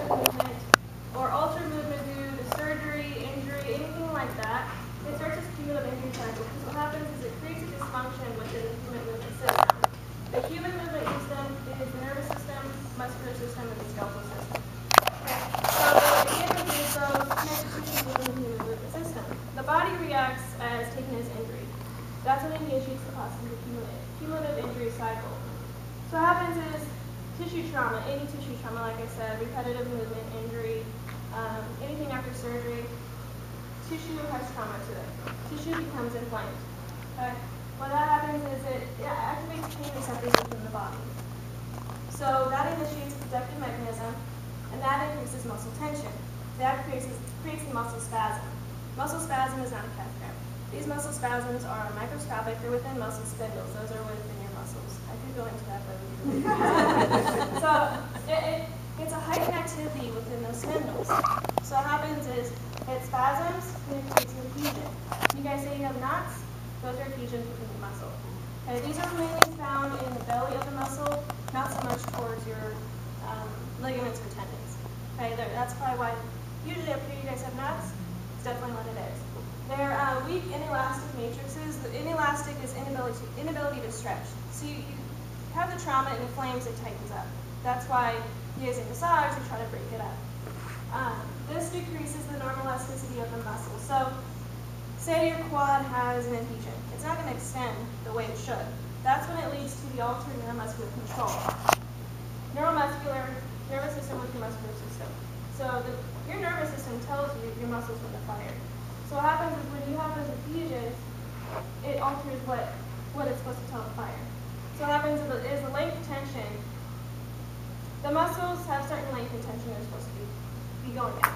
movement or alter movement due to surgery, injury, anything like that, it starts this cumulative injury cycle. Because what happens is it creates a dysfunction within the human movement system. The human movement system is the nervous system, muscular system, and the skeletal system. Okay? So it introduces those connective tissues within the human movement system. The body reacts as taking this injury. That's what initiates the process of the cumulative injury cycle. So what happens is tissue trauma, any tissue trauma, like I said, repetitive movement, injury, anything after surgery, tissue has trauma to it. Tissue becomes inflamed. Okay? What that happens is it activates pain receptors within the body. So that initiates a protective mechanism, and that increases muscle tension. That creates the muscle spasm. Muscle spasm is not a cath cramp. These muscle spasms are microscopic. They're within muscle spindles. Those are within your muscles. I could go into that, but so it's a heightened activity within those spindles. So what happens is it spasms and it creates an adhesion. You guys say you have knots? Those are adhesions within the muscle. Okay, these are mainly found in the belly of the muscle, not so much towards your ligaments or tendons. Okay, that's probably why usually up here you guys have knots. It's definitely what it is. They're weak inelastic matrices. The inelastic is inability to stretch. So you have the trauma, it inflames, it tightens up. That's why you guys in massage, you try to break it up. This decreases the normal elasticity of the muscle. So say your quad has an adhesion. It's not going to extend the way it should. That's when it leads to the altered neuromuscular control. Neuromuscular, nervous system with your muscular system. So your nervous system tells you your muscles when to fire. So what happens is when you have those adhesions, it alters what it's supposed to tell the fire. So what happens is the length tension. The muscles have certain length and tension they're supposed to be going at.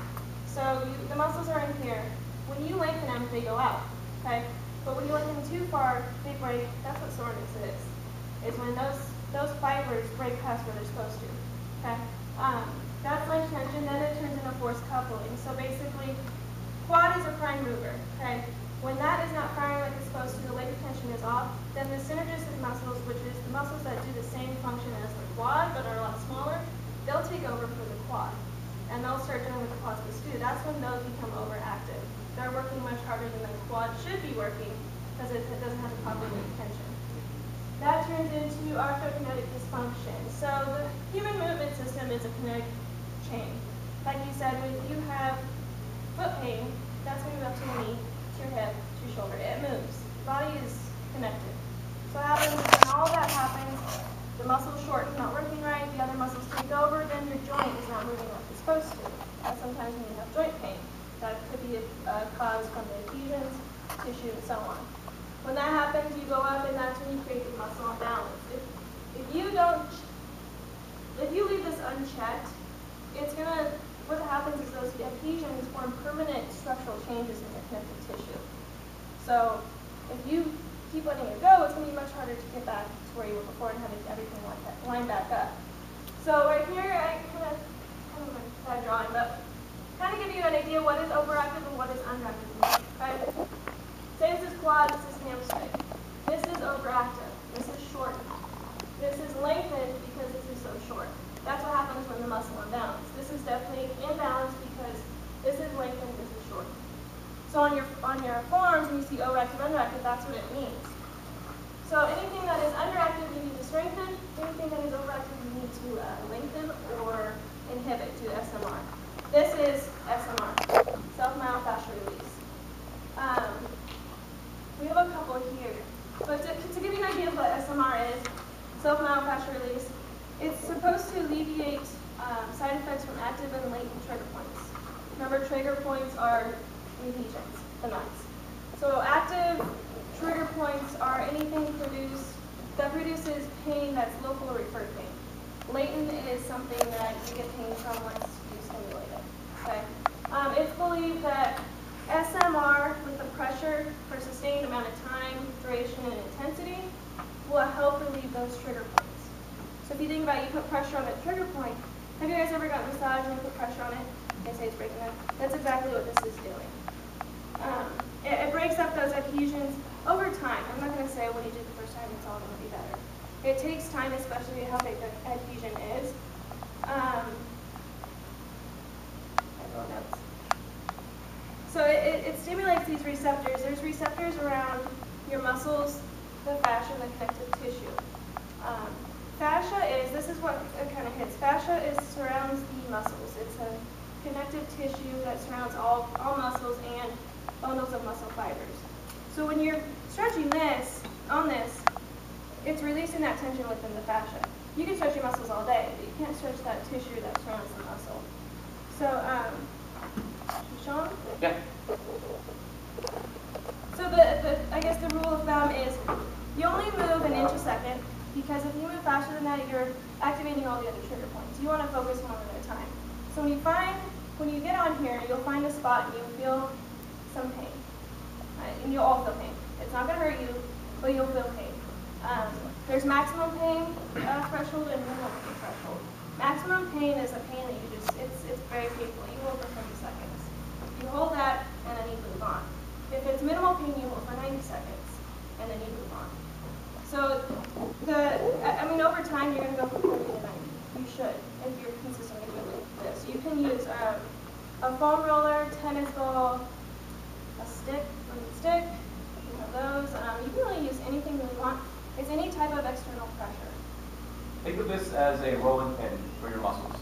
So the muscles are in here. When you lengthen them, they go out. Okay? But when you lengthen them too far, they break. That's what soreness is when those fibers break past where they're supposed to. Okay? That's length tension. Then it turns into force coupling. So basically, quad is a prime mover, okay? When that is not firing like it's supposed to, the latent tension is off, then the synergistic muscles, which is the muscles that do the same function as the quad but are a lot smaller, they'll take over for the quad. And they'll start doing what the quad's supposed to do. That's when those become overactive. They're working much harder than the quad should be working because it doesn't have the proper latent tension. That turns into arthrokinetic dysfunction. So the human movement system is a kinetic chain. Like you said, when you have foot pain, that's moving up to your knee, to your hip, to your shoulder. It moves. The body is connected. So what happens is when all that happens, the muscle shorten, not working right, the other muscles take over, then your joint is not moving like it's supposed to. And sometimes when you have joint pain, that could be caused from the adhesions, tissue, and so on. When that happens, you go up, and that's when you create the muscle imbalance. If you leave this unchecked, it's gonna. What happens is those adhesions form permanent structural changes in your connective tissue. So if you keep letting it go, it's going to be much harder to get back to where you were before and having everything line back up. So right here, I kind of like that drawing, but kind of give you an idea what is overactive and what is underactive. Okay? Say this is quad, this is hamstring. This is overactive. This is shortened. This is lengthened because this is so short. That's what happens when the muscle imbalance. This is definitely imbalanced because this is lengthened, this is short. So on your forms, when you see overactive, underactive, that's what it means. So anything that is underactive, you need to strengthen. Anything that is overactive, you need to lengthen or inhibit, do SMR. This is SMR, self-myofascial release. We have a couple here. But to give you an idea of what SMR is, self-myofascial release, it's supposed to alleviate side effects from active and latent trigger points. Remember, trigger points are adhesions, the knots. So active trigger points are anything that produces pain that's local or referred pain. Latent is something that you get pain from once you stimulate it. Okay? It's believed that SMR with the pressure for a sustained amount of time, duration, and intensity will help relieve those trigger points. So if you think about it, you put pressure on a trigger point. Have you guys ever got a massage and you put pressure on it? They say it's breaking up. That's exactly what this is doing. It breaks up those adhesions over time. I'm not going to say what you did the first time, it's all going to be better. It takes time, especially how big the adhesion is. stimulates these receptors. There's receptors around your muscles, the fascia, and the connective tissue. Fascia this is what it kind of hits. Fascia surrounds the muscles. It's a connective tissue that surrounds all muscles and bundles of muscle fibers. So when you're stretching on this, it's releasing that tension within the fascia. You can stretch your muscles all day, but you can't stretch that tissue that surrounds the muscle. So, Sean? Yeah. So I guess the rule of thumb is you only move an inch a second, because if you move faster than that, you're activating all the other trigger points. You want to focus one at a time. So when you get on here, you'll find a spot and you'll feel some pain. And you'll all feel pain. It's not going to hurt you, but you'll feel pain. There's maximum pain threshold and minimal pain threshold. Maximum pain is a pain that it's very painful. You hold for 30 seconds. You hold that and then you move on. If it's minimal pain, you hold for 90 seconds and then you move on. So over time, you're going to go from 30 to 90. You should, if you're consistently doing this. You can use a foam roller, tennis ball, a stick, you have those. You can really use anything that you want. It's any type of external pressure. Think of this as a rolling pin for your muscles.